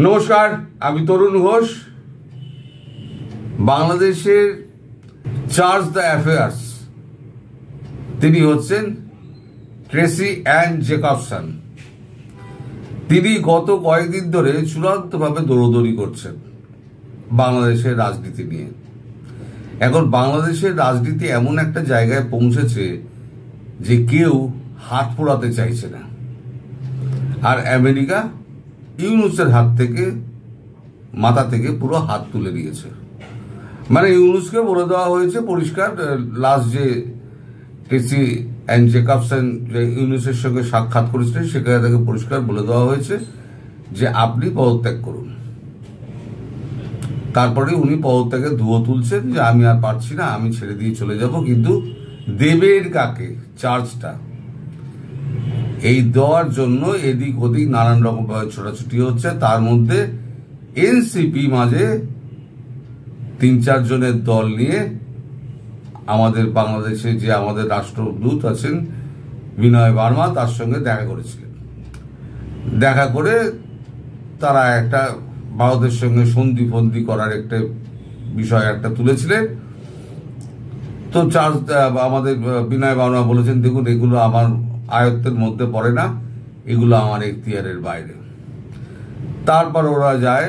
নমস্কার, আমি তরুণ ঘোষ। বাংলাদেশের চার্জ দ্য অ্যাফেয়ার্স তিনি হচ্ছেন ট্রেসি অ্যান জ্যাকবসন। তিনি গত কয়েকদিন ধরে চূড়ান্তভাবে দৌড়দৌড়ি করছেন বাংলাদেশের রাজনীতি নিয়ে। এখন বাংলাদেশের রাজনীতি এমন একটা জায়গায় পৌঁছেছে যে কেউ হাত পোড়াতে চাইছে না, আর আমেরিকা ইউনুসের হাত থেকে মাথা থেকে পুরো হাত তুলে দিয়েছে। মানে ইউনুসকে বলে দেওয়া হয়েছে পরিষ্কার, লাস্ট যে ট্রেসি অ্যান জ্যাকবসন যে ইউনুসের সঙ্গে সাক্ষাৎ করেছিলেন সেখানে তাকে পরিষ্কার বলে দেওয়া হয়েছে যে আপনি পদত্যাগ করুন। তারপরে উনি পদত্যাগের ধুয়ো তুলছেন যে আমি আর পারছি না, আমি ছেড়ে দিয়ে চলে যাব। কিন্তু দেবের কাকে চার্জটা এই দেওয়ার জন্য এদিক ওদিক নানান রকম ছোটাছুটি হচ্ছে। তার মধ্যে এনসিপি মাঝে ৩-৪ জনের দল নিয়ে আমাদের বাংলাদেশে যে আমাদের রাষ্ট্রদূত আছেন বিনয় বার্মা, তার সঙ্গে দেখা করেছিলেন। দেখা করে তারা একটা ভারতের সঙ্গে সন্ধি ফন্দি করার একটা বিষয় একটা তুলেছিলেন। তো আমাদের বিনয় বার্মা বলেছেন, দেখুন এগুলো আমার আয়ত্তের মধ্যে পড়ে না, এগুলো আমার এখতিয়ারের বাইরে। তারপর ওরা যায়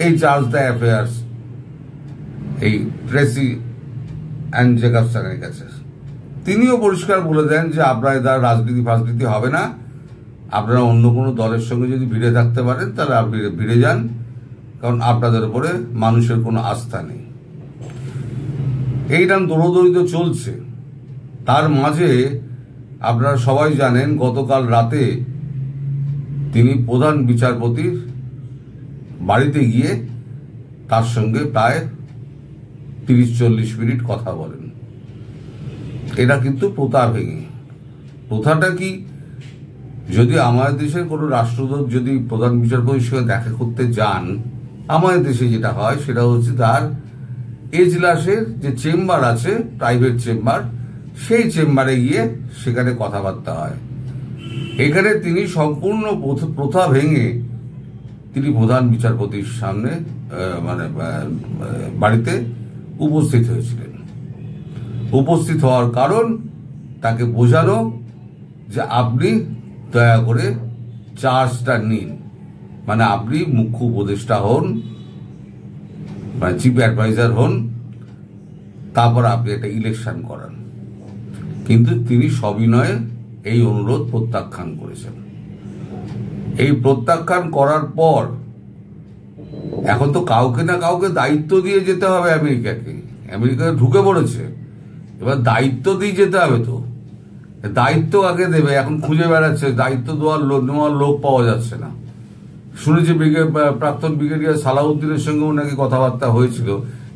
এই চার্জ দ্য অ্যাফেয়ার্স এই ট্রেসি অ্যান জ্যাকবসনের কাছে। তিনিও পরিষ্কার বলে দেন যে আপনার দ্বারা রাজনীতি হবে না, আপনারা অন্য কোনো দলের সঙ্গে যদি ভিড়ে থাকতে পারেন তাহলে আপনি ভিড়ে যান, কারণ আপনাদের উপরে মানুষের কোনো আস্থা নেই। এইরকম দৌড়দৌড়ি তো চলছে। তার মাঝে আপনারা সবাই জানেন গতকাল রাতে তিনি প্রধান বিচারপতির বাড়িতে গিয়ে তার সঙ্গে প্রায় ৩০-৪০ মিনিট কথা বলেন। এটা কিন্তু প্রথা ভেঙে। প্রথাটা কি, যদি আমাদের দেশের কোনো রাষ্ট্রদূত যদি প্রধান বিচারপতির সঙ্গে দেখা করতে যান, আমাদের দেশে যেটা হয় সেটা হচ্ছে তার এজলাসের যে চেম্বার আছে, প্রাইভেট চেম্বার, সেই চেম্বারে গিয়ে সেখানে কথাবার্তা হয়। এখানে তিনি সম্পূর্ণ প্রথা ভেঙে তিনি প্রধান বিচারপতির সামনে মানে বাড়িতে উপস্থিত হয়েছিলেন। উপস্থিত হওয়ার কারণ তাকে বোঝানো যে আপনি দয়া করে চার্জটা নিন, মানে আপনি মুখ্য উপদেষ্টা হন, মানে চিফ অ্যাডভাইজার হন, তারপর আপনি একটা ইলেকশন করান। কিন্তু তিনি সবিনয়ে এই অনুরোধ প্রত্যাখ্যান করেছেন। এই প্রত্যাখ্যান করার পর এখন তো কাউকে না কাউকে দায়িত্ব দিয়ে যেতে হবে আমেরিকাকে। আমেরিকাকে ঢুকে পড়েছে, এবার দায়িত্ব দিয়ে যেতে হবে। তো দায়িত্ব আগে দেবে, এখন খুঁজে বেড়াচ্ছে, দায়িত্ব নেওয়ার লোক পাওয়া যাচ্ছে না। শুনেছি প্রাক্তন ব্রিগেডিয়ার সালাউদ্দিনের সঙ্গেও নাকি কথাবার্তা হয়েছিল,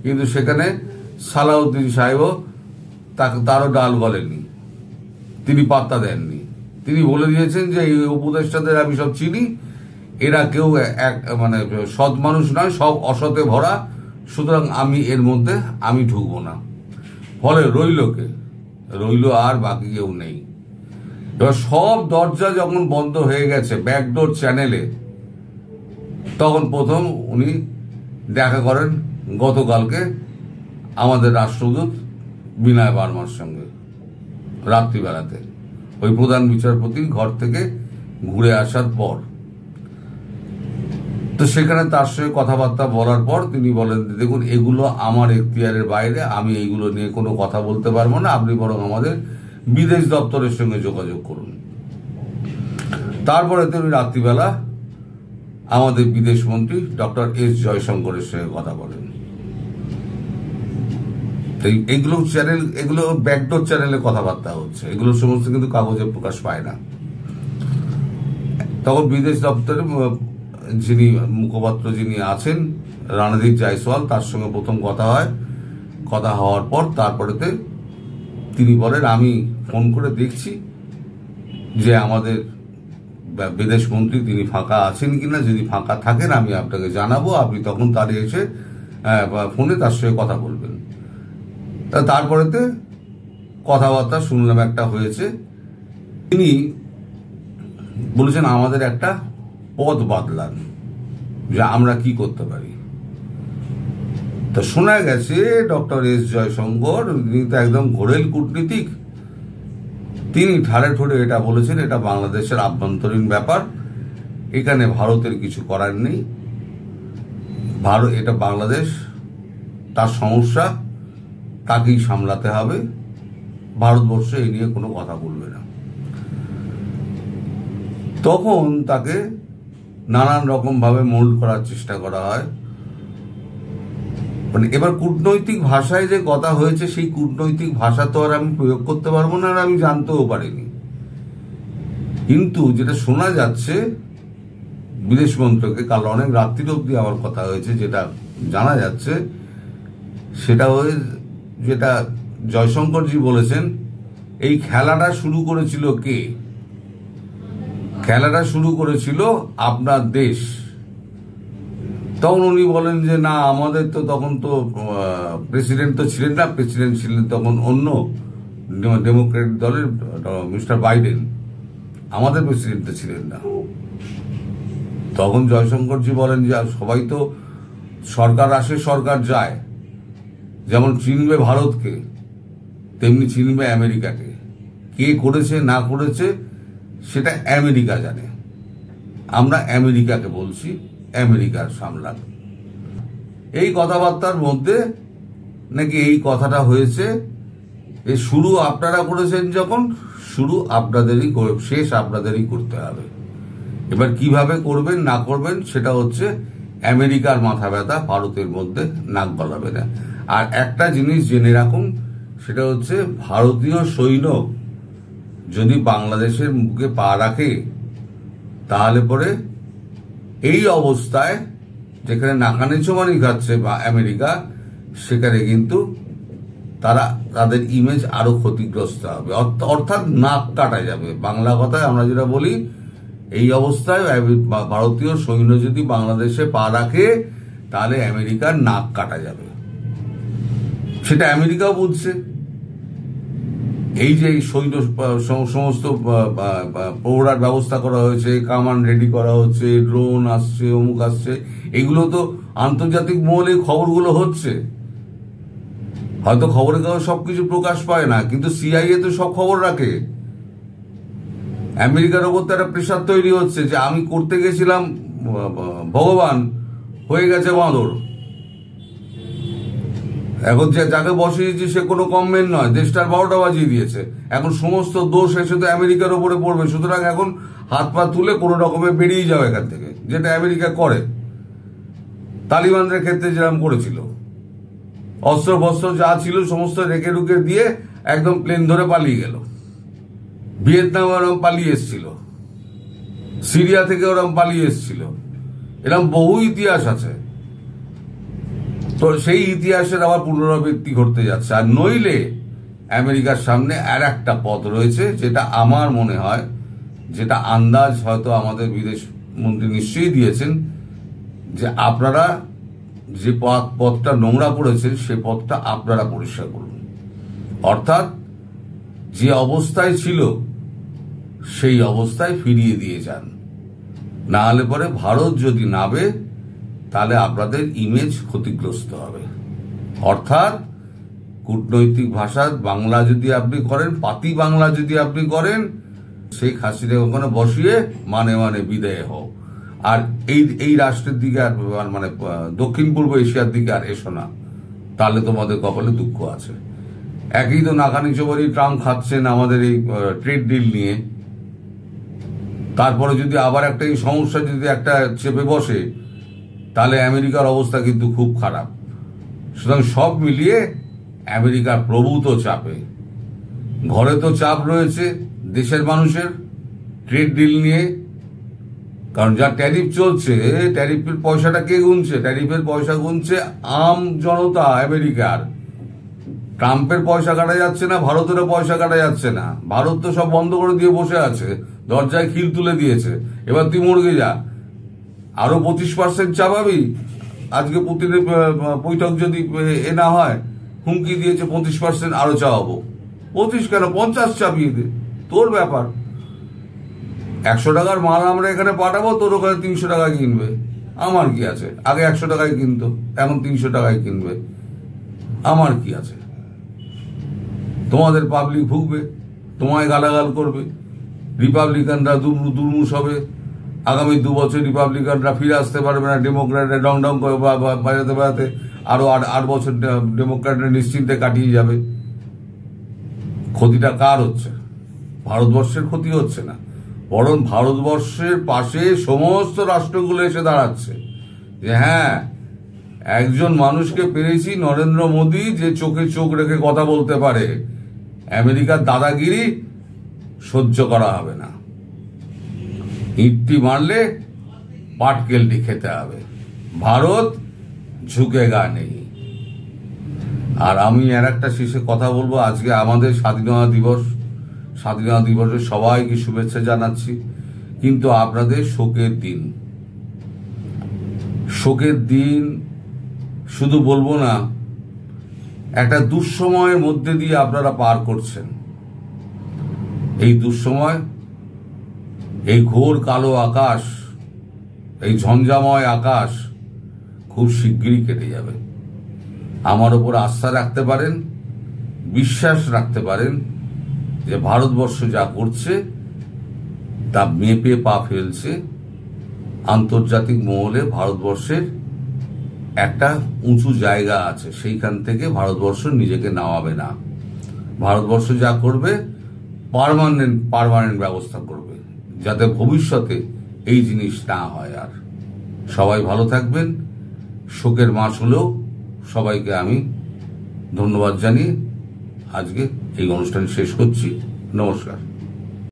কিন্তু সেখানে সালাউদ্দিন সাহেবও তারও ডাল গলেনি, তিনি পাত্তা দেননি। তিনি বলে দিয়েছেন যে এই উপদেষ্টাদের আমি সব চিনি, এরা কেউ মানে সৎ মানুষ নয়, সব অসতে ভরা, সুতরাং আমি এর মধ্যে আমি ঢুকবো না। ফলে রইল আর বাকি কেউ নেই। এবার সব দরজা যখন বন্ধ হয়ে গেছে ব্যাকডোর চ্যানেলে, তখন প্রথম উনি দেখা করেন গতকালকে আমাদের রাষ্ট্রদূত বিনয় বার্মার সঙ্গে রাত্রিবেলাতে, ওই প্রধান বিচারপতির ঘর থেকে ঘুরে আসার পর। তো সেখানে তার সঙ্গে কথাবার্তা বলার পর তিনি বলেন, দেখুন এগুলো আমার এখতিয়ারের বাইরে, আমি এইগুলো নিয়ে কোনো কথা বলতে পারবো না, আপনি বরং আমাদের বিদেশ দপ্তরের সঙ্গে যোগাযোগ করুন। তারপরে তিনি রাত্রিবেলা আমাদের বিদেশ মন্ত্রী ডক্টর এস জয়শঙ্করের সঙ্গে কথা বলেন। এগুলো ব্যাকডোর চ্যানেলে কথাবার্তা হচ্ছে, এগুলো সমস্ত কিন্তু কাগজে প্রকাশ পায় না। তখন বিদেশ দপ্তরে যিনি মুখপাত্র যিনি আছেন রণদীপ জয়সওয়াল, তার সঙ্গে প্রথম কথা হয়। কথা হওয়ার পর তারপরেতে তিনি বলেন, আমি ফোন করে দেখছি যে আমাদের বিদেশ মন্ত্রী তিনি ফাঁকা আছেন কিনা, যদি ফাঁকা থাকেন আমি আপনাকে জানাবো, আপনি তখন তারে এসে ফোনে তার সঙ্গে কথা বলবেন। তারপরেতে কথাবার্তা শুনলাম একটা হয়েছে। তিনি বলেছেন আমাদের একটা পদ বাদলান, যে আমরা কি করতে পারি। তো শোনা গেছে ডক্টর এস জয়শঙ্কর, তিনি তো একদম ঘোরেল কূটনীতিক, তিনি ঠাড়ে ঠোড়ে এটা বলেছেন এটা বাংলাদেশের আভ্যন্তরীণ ব্যাপার, এখানে ভারতের কিছু করার নেই, এটা বাংলাদেশ, তার সমস্যা, তাকেই সামলাতে হবে, ভারতবর্ষ এই নিয়ে কোনো কথা বলবে না। তখন তাকে নানান রকম ভাবে মোল্ড করার চেষ্টা করা হয়। মানে এবার কূটনৈতিক ভাষায় যে কথা হয়েছে, সেই কূটনৈতিক ভাষা তো আর আমি প্রয়োগ করতে পারবো না, আর আমি জানতেও পারিনি। কিন্তু যেটা শোনা যাচ্ছে বিদেশ মন্ত্রকে, কাল অনেক রাত্রির অব্দি আমার কথা হয়েছে, যেটা জানা যাচ্ছে সেটা যেটা জয়শঙ্করজি বলেছেন, এই খেলাটা শুরু করেছিল কে? খেলাটা শুরু করেছিল আপনার দেশ। তখন উনি বলেন যে না, আমাদের তো তখন তো প্রেসিডেন্ট তো ছিলেন না, প্রেসিডেন্ট ছিলেন তখন অন্য ডেমোক্রেট দলের মিস্টার বাইডেন, আমাদের প্রেসিডেন্ট তো ছিলেন না। তখন জয়শঙ্করজি বলেন যে সবাই তো, সরকার আসে সরকার যায়, যেমন চিনবে ভারতকে তেমনি চিনবে আমেরিকাকে। কে করেছে না করেছে সেটা আমেরিকা জানে, আমরা আমেরিকাকে বলছি আমেরিকার সামলান। এই কথাবার্তার মধ্যে নাকি এই কথাটা হয়েছে, এই শুরু আপনারা করেছেন যখন, শুরু আপনাদেরই, শেষ আপনাদেরই করতে হবে। এবার কিভাবে করবেন না করবেন সেটা হচ্ছে আমেরিকার মাথা ব্যথা, ভারতের মধ্যে নাক গলাবে না। আর একটা জিনিস জেনে রাখুন, সেটা হচ্ছে ভারতীয় সৈন্য যদি বাংলাদেশের মুখে পা রাখে, তাহলে পরে এই অবস্থায় যেখানে নাকানি চোমানি খাচ্ছে বা আমেরিকা, সেখানে কিন্তু তাদের ইমেজ আরো ক্ষতিগ্রস্ত হবে, অর্থাৎ নাক কাটা যাবে। বাংলা কথায় আমরা যেটা বলি, এই অবস্থায় ভারতীয় সৈন্য যদি বাংলাদেশে পা রাখে, তাহলে আমেরিকার নাক কাটা যাবে। সেটা আমেরিকাও বুঝছে। এই যে সৈন্য সমস্ত প্রহরার ব্যবস্থা করা হয়েছে, কামান রেডি করা হচ্ছে, ড্রোন আসছে, অমুক আসছে, এগুলো তো আন্তর্জাতিক মহলে খবরগুলো হচ্ছে। হয়তো খবরের কাগজ সবকিছু প্রকাশ পায় না, কিন্তু সিআইএ তো সব খবর রাখে। আমেরিকার ওপর তো একটা প্রেশার তৈরি হচ্ছে যে আমি করতে গেছিলাম ভগবান, হয়ে গেছে বাঁদর। এখন যাকে বসিয়েছি সে কোনো কমমেন্ট নয়, দেশটার 12টা বাজিয়ে দিয়েছে। এখন সমস্ত দোষ এসে তো আমেরিকার ওপরে পড়বে। সুতরাং এখন হাত পা তুলে কোনো রকমে বেরিয়ে যাও এখান থেকে, যেটা আমেরিকা করে, তালিবানদের ক্ষেত্রে যেরকম করেছিল। অস্ত্র বস্ত্র যা ছিল সমস্ত রেখে রুখে দিয়ে একদম প্লেন ধরে পালিয়ে গেল। ভিয়েতনাম ওরম পালিয়ে এসছিল, সিরিয়া থেকে ওরম পালিয়ে এসছিল, এরকম বহু ইতিহাস আছে। তো সেই ইতিহাসের আবার পুনরাবৃত্তি ঘটতে যাচ্ছে। আর নইলে আমেরিকার সামনে আর একটা পথ রয়েছে, যেটা আমার মনে হয়, যেটা আন্দাজ হয়তো আমাদের বিদেশ মন্ত্রী নিশ্চয়ই দিয়েছেন, যে আপনারা যে পথটা নোংরা করেছেন সে পথটা আপনারা পরিষ্কার করুন। অর্থাৎ যে অবস্থায় ছিল সেই অবস্থায় ফিরিয়ে দিয়ে যান, না হলে পরে ভারত যদি নাবে তাহলে আপনাদের ইমেজ ক্ষতিগ্রস্ত হবে। অর্থাৎ কূটনৈতিক ভাষা বাংলা যদি আপনি করেন, পাতি বাংলা যদি আপনি করেন, শেখ হাসিনা ওখানে বসিয়ে মানে বিদায় হও। আর এই রাষ্ট্রের দিকে আর মানে দক্ষিণ পূর্ব এশিয়ার দিকে আর এসো না, তাহলে তোমাদের কপালে দুঃখ আছে। একই তো নাকানি চোবানি ট্রাম্প খাচ্ছেন আমাদের এই ট্রেড ডিল নিয়ে। তারপরে যদি আবার একটা এই সমস্যা যদি একটা চেপে বসে, তাহলে আমেরিকার অবস্থা কিন্তু খুব খারাপ। সুতরাং সব মিলিয়ে আমেরিকার প্রভূত চাপে, ঘরে তো চাপ রয়েছে দেশের মানুষের ট্রেড ডিল নিয়ে, কারণ যা ট্যারিফ চলছে, ট্যারিফের পয়সাটা কে গুনছে? ট্যারিফের পয়সা গুনছে আম জনতা আমেরিকার। ট্রাম্পের পয়সা কাটা যাচ্ছে না, ভারতেরও পয়সা কাটা যাচ্ছে না। ভারত তো সব বন্ধ করে দিয়ে বসে আছে, দরজায় খিল তুলে দিয়েছে। এবার তুই মরগে যা, আরো 25% চাপাবি। আজকে পুতিনের বৈঠক যদি এ না হয়, হুমকি দিয়েছে 25% আরো চাওয়াবো। 25 কেন, 50 চাপিয়ে দে, তোর ব্যাপার। 100 টাকার মাল আমরা এখানে পাঠাবো, তোর ওখানে 300 টাকা কিনবে। আমার কি আছে, আগে 100 টাকায় কিনতো, এখন 300 টাকায় কিনবে, আমার কি আছে? তোমাদের পাবলিক ভুগবে, তোমায় গালাগাল করবে, রিপাবলিকানরা দুর্মুষ হবে, আগামী 2 বছর রিপাবলিকানরা ফিরে আসতে পারবে না, ডেমোক্র্যাটরা ডং ডং করে বাজাতে বাজাতে আরো 8 বছর ডেমোক্র্যাটরা নিশ্চিন্তে কাটিয়ে যাবে। ক্ষতিটা কার হচ্ছে? ভারতবর্ষের ক্ষতি হচ্ছে না, বরং ভারতবর্ষের পাশে সমস্ত রাষ্ট্রগুলো এসে দাঁড়াচ্ছে যে হ্যাঁ, একজন মানুষকে পেরেছি, নরেন্দ্র মোদী, যে চোখে চোখ রেখে কথা বলতে পারে। আমেরিকার দাদাগিরি সহ্য করা হবে না, ইটটি মারলে পাটকেলটি খেতে হবে, ভারত ঝুঁকেগা নেই। আর আমি আর একটা শেষে কথা বলবো, আজকে আমাদের স্বাধীনতা দিবস, স্বাধীনতা দিবসে সবাইকে শুভেচ্ছা জানাচ্ছি, কিন্তু আপনাদের শোকের দিন। শোকের দিন শুধু বলবো না, একটা দুঃসময়ের মধ্যে দিয়ে আপনারা পার করছেন। এই দুঃসময়, এই ঘোর কালো আকাশ, এই ঝঞ্ঝাময় আকাশ খুব শিগগিরই কেটে যাবে। আমার উপর আস্থা রাখতে পারেন, বিশ্বাস রাখতে পারেন যে ভারতবর্ষ যা করছে তা মেপে পা ফেলছে। আন্তর্জাতিক মহলে ভারতবর্ষের একটা উঁচু জায়গা আছে, সেইখান থেকে ভারতবর্ষ নিজেকে নামাবে না। ভারতবর্ষ যা করবে পার্মানেন্ট ব্যবস্থা করবে, যাতে ভবিষ্যতে এই জিনিস না হয়। আর সবাই ভালো থাকবেন। শোকের মাস হলেও সবাইকে আমি ধন্যবাদ জানিয়ে আজকে এই অনুষ্ঠান শেষ করছি। নমস্কার।